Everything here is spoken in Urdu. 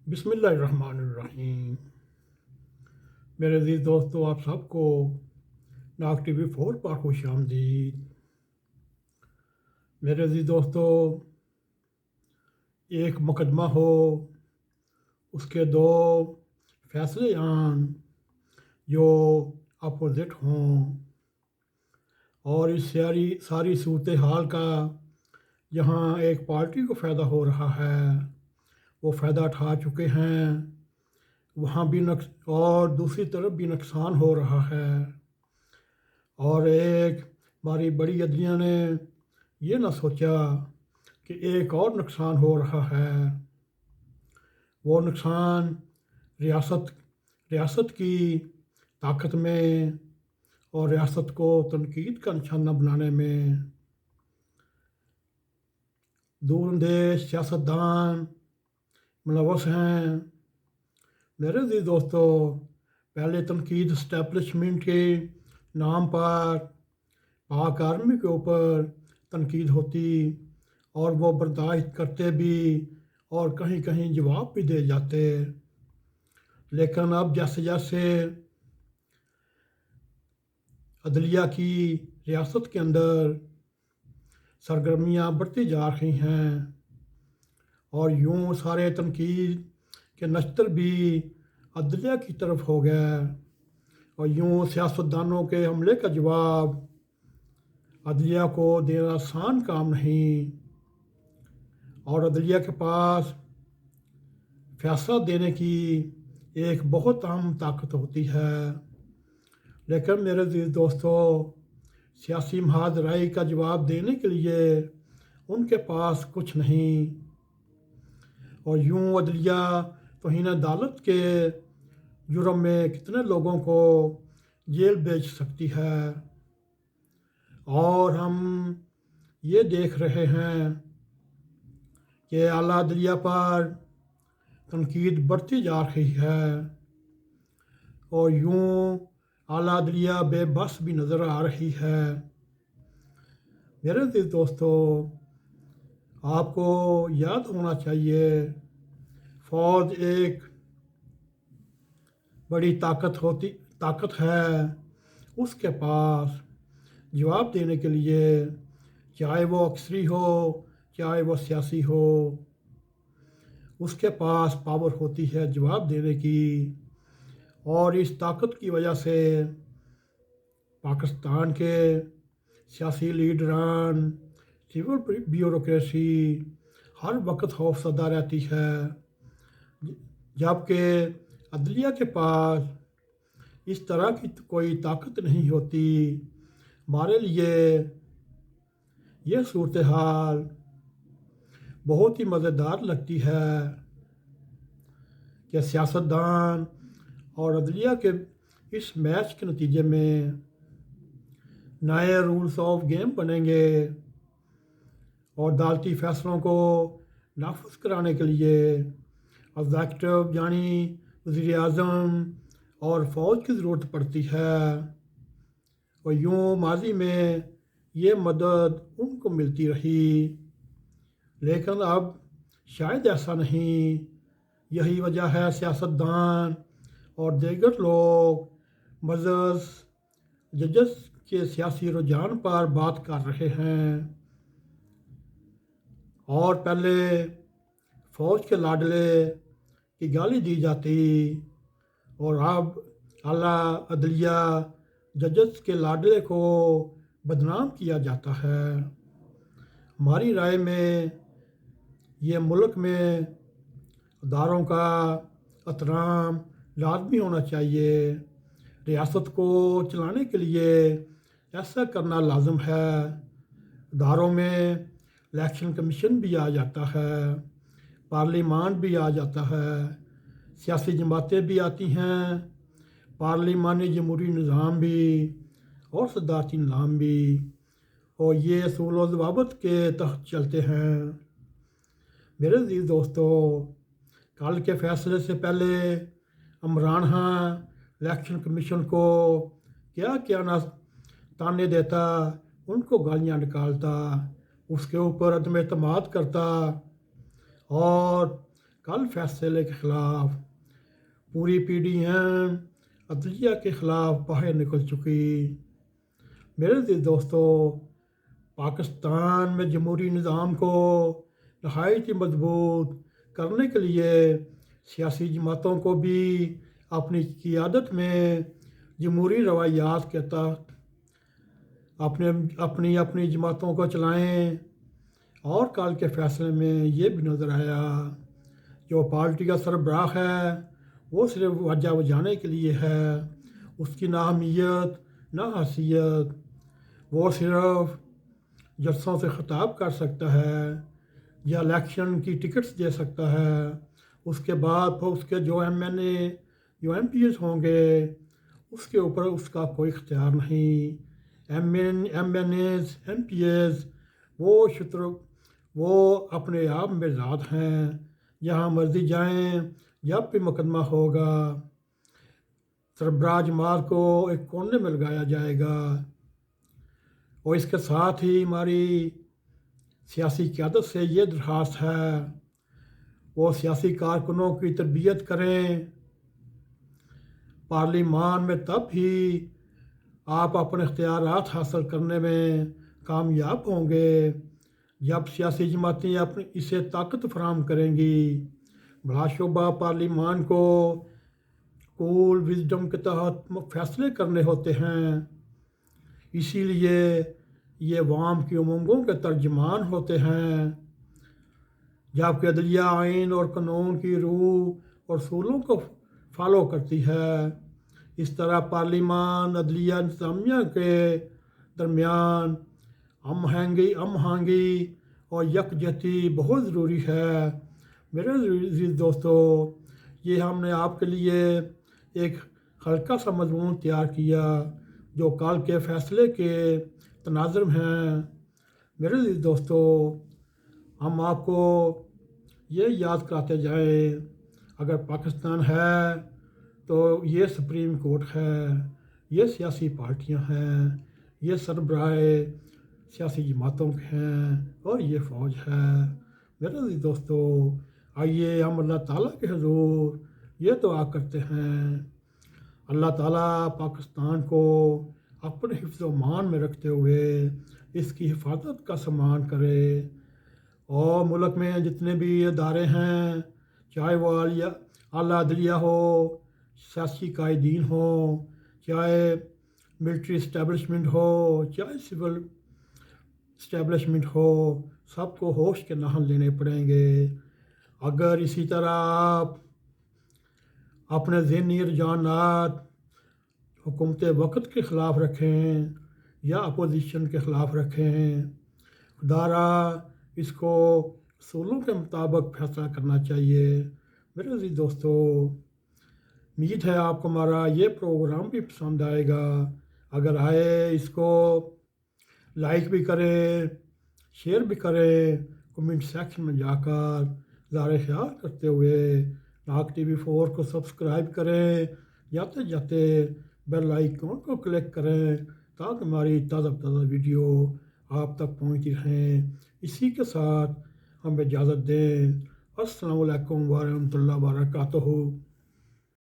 بسم اللہ الرحمن الرحیم۔ میرے عزیز دوستو، آپ سب کو ناگ ٹی وی 4 پر خوش آمدید۔ میرے عزیز دوستو، ایک مقدمہ ہو، اس کے دو فیصلے آن جو اپوزٹ ہوں، اور اس ساری صورتحال کا جہاں ایک پارٹی کو فائدہ ہو رہا ہے، وہ فائدہ اٹھا چکے ہیں، وہاں بھی اور دوسری طرف بھی نقصان ہو رہا ہے۔ اور ایک ہماری بڑی عدلیہ نے یہ نہ سوچا کہ ایک اور نقصان ہو رہا ہے، وہ نقصان ریاست کی طاقت میں اور ریاست کو تنقید کا نشانہ بنانے میں دور اندیش سیاستدان ملوث ہیں۔ میرے عزیز دوستو، پہلے تنقید اسٹیبلشمنٹ کے نام پر پاک آرمی کے اوپر تنقید ہوتی اور وہ برداشت کرتے بھی اور کہیں کہیں جواب بھی دے جاتے، لیکن اب جیسے جیسے عدلیہ کی ریاست کے اندر سرگرمیاں بڑھتی جا رہی ہیں اور یوں سارے تنقید کے نشتر بھی عدلیہ کی طرف ہو گئے، اور یوں سیاستدانوں کے حملے کا جواب عدلیہ کو دینا آسان کام نہیں، اور عدلیہ کے پاس فیصلہ دینے کی ایک بہت اہم طاقت ہوتی ہے، لیکن میرے عزیز دوستو، سیاسی محاذ رائے کا جواب دینے کے لیے ان کے پاس کچھ نہیں، اور یوں عدلیہ توہین عدالت کے جرم میں کتنے لوگوں کو جیل بھیج سکتی ہے۔ اور ہم یہ دیکھ رہے ہیں کہ اعلیٰ عدلیہ پر تنقید بڑھتی جا رہی ہے، اور یوں اعلیٰ عدلیہ بے بس بھی نظر آ رہی ہے۔ میرے عزیز دوستو، آپ کو یاد ہونا چاہیے، فوج ایک بڑی طاقت ہے، اس کے پاس جواب دینے کے لیے، چاہے وہ عسکری ہو چاہے وہ سیاسی ہو، اس کے پاس پاور ہوتی ہے جواب دینے کی، اور اس طاقت کی وجہ سے پاکستان کے سیاسی لیڈران، سول بیوروکریسی ہر وقت خوف زدہ رہتی ہے، جبکہ عدلیہ کے پاس اس طرح کی کوئی طاقت نہیں ہوتی۔ ہمارے لیے یہ صورتحال بہت ہی مزیدار لگتی ہے کہ سیاستدان اور عدلیہ کے اس میچ کے نتیجے میں نئے رولز آف گیم بنیں گے، اور عدالتی فیصلوں کو نافذ کرانے کے لیے ایگزیکٹو یعنی وزیر اعظم اور فوج کی ضرورت پڑتی ہے، اور یوں ماضی میں یہ مدد ان کو ملتی رہی، لیکن اب شاید ایسا نہیں۔ یہی وجہ ہے سیاستدان اور دیگر لوگ معزز ججز کے سیاسی رجحان پر بات کر رہے ہیں، اور پہلے فوج کے لاڈلے کی گالی دی جاتی، اور اب اعلیٰ عدلیہ ججز کے لاڈلے کو بدنام کیا جاتا ہے۔ ہماری رائے میں یہ ملک میں اداروں کا احترام لازمی ہونا چاہیے، ریاست کو چلانے کے لیے ایسا کرنا لازم ہے۔ اداروں میں الیکشن کمیشن بھی آ جاتا ہے، پارلیمان بھی آ جاتا ہے، سیاسی جماعتیں بھی آتی ہیں، پارلیمانی جمہوری نظام بھی اور صدارتی نظام بھی، اور یہ اصول و ضوابط کے تحت چلتے ہیں۔ میرے عزیز دوستو، کل کے فیصلے سے پہلے عمران خان الیکشن کمیشن کو کیا کیا نہ تانے دیتا، ان کو گالیاں نکالتا، اس کے اوپر عدم اعتماد کرتا، اور کل فیصلے کے خلاف پوری PDM عدلیہ کے خلاف باہر نکل چکی۔ میرے عزیز دوستو، پاکستان میں جمہوری نظام کو نہایت ہی مضبوط کرنے کے لیے سیاسی جماعتوں کو بھی اپنی قیادت میں جمہوری روایات کے تحت اپنی جماعتوں کو چلائیں۔ اور کل کے فیصلے میں یہ بھی نظر آیا جو پارٹی کا سربراہ ہے وہ صرف وجہ بجانے کے لیے ہے، اس کی نہ اہمیت نہ حیثیت، وہ صرف جلسوں سے خطاب کر سکتا ہے یا الیکشن کی ٹکٹس دے سکتا ہے۔ اس کے بعد اس کے جو MNA جو MPs ہوں گے اس کے اوپر اس کا کوئی اختیار نہیں۔ MNAs MPs وہ اپنے آپ میں ذات ہیں، جہاں مرضی جائیں، جب بھی مقدمہ ہوگا سربراہ جماعت کو ایک کونے میں لگایا جائے گا۔ اور اس کے ساتھ ہی ہماری سیاسی قیادت سے یہ درخواست ہے وہ سیاسی کارکنوں کی تربیت کریں۔ پارلیمان میں تب ہی آپ اپنے اختیارات حاصل کرنے میں کامیاب ہوں گے جب سیاسی جماعتیں اسے طاقت فراہم کریں گی۔ بلا شبہ پارلیمان کو کول وزڈم کے تحت فیصلے کرنے ہوتے ہیں، اسی لیے یہ عوام کی امنگوں کے ترجمان ہوتے ہیں، جبکہ عدلیہ آئین اور قانون کی روح اور اصولوں کو فالو کرتی ہے۔ اس طرح پارلیمان عدلیہ انتظامیہ کے درمیان ہم آہنگی اور یکجہتی بہت ضروری ہے۔ میرے عزیز دوستو، یہ ہم نے آپ کے لیے ایک ہلکا سا مضمون تیار کیا جو کل کے فیصلے کے تناظر میں ہیں۔ میرے عزیز دوستو، ہم آپ کو یہ یاد کراتے جائیں اگر پاکستان ہے تو یہ سپریم کورٹ ہے، یہ سیاسی پارٹیاں ہیں، یہ سربراہ سیاسی جماعتوں کے ہیں اور یہ فوج ہے۔ میرے عزیز دوستو، آئیے ہم اللہ تعالیٰ کے حضور یہ دعا کرتے ہیں اللہ تعالیٰ پاکستان کو اپنے حفظ و امان میں رکھتے ہوئے اس کی حفاظت کا سامان کرے، اور ملک میں جتنے بھی ادارے ہیں چاہے وہ اعلیٰ عدلیہ ہو، سیاسی قائدین ہوں، چاہے ملٹری اسٹیبلشمنٹ ہو، چاہے سول اسٹیبلشمنٹ ہو، سب کو ہوش کے ناخن لینے پڑیں گے۔ اگر اسی طرح آپ اپنے ذہنی رجحانات حکومت وقت کے خلاف رکھیں یا اپوزیشن کے خلاف رکھیں، خدارا اس کو اصولوں کے مطابق فیصلہ کرنا چاہیے۔ میرے عزیز دوستو، امید ہے آپ کو ہمارا یہ پروگرام بھی پسند آئے گا۔ اگر آئے اس کو لائک بھی کریں، شیئر بھی کریں، کمنٹ سیکشن میں جا کر اظہار خیال کرتے ہوئے ناگ TV 4 کو سبسکرائب کریں، جاتے جاتے بیل آئیکن کو کلک کریں تاکہ ہماری تازہ ویڈیو آپ تک پہنچتی رہیں۔ اسی کے ساتھ ہمیں اجازت دیں۔ السلام علیکم ورحمۃ اللہ وبرکاتہ۔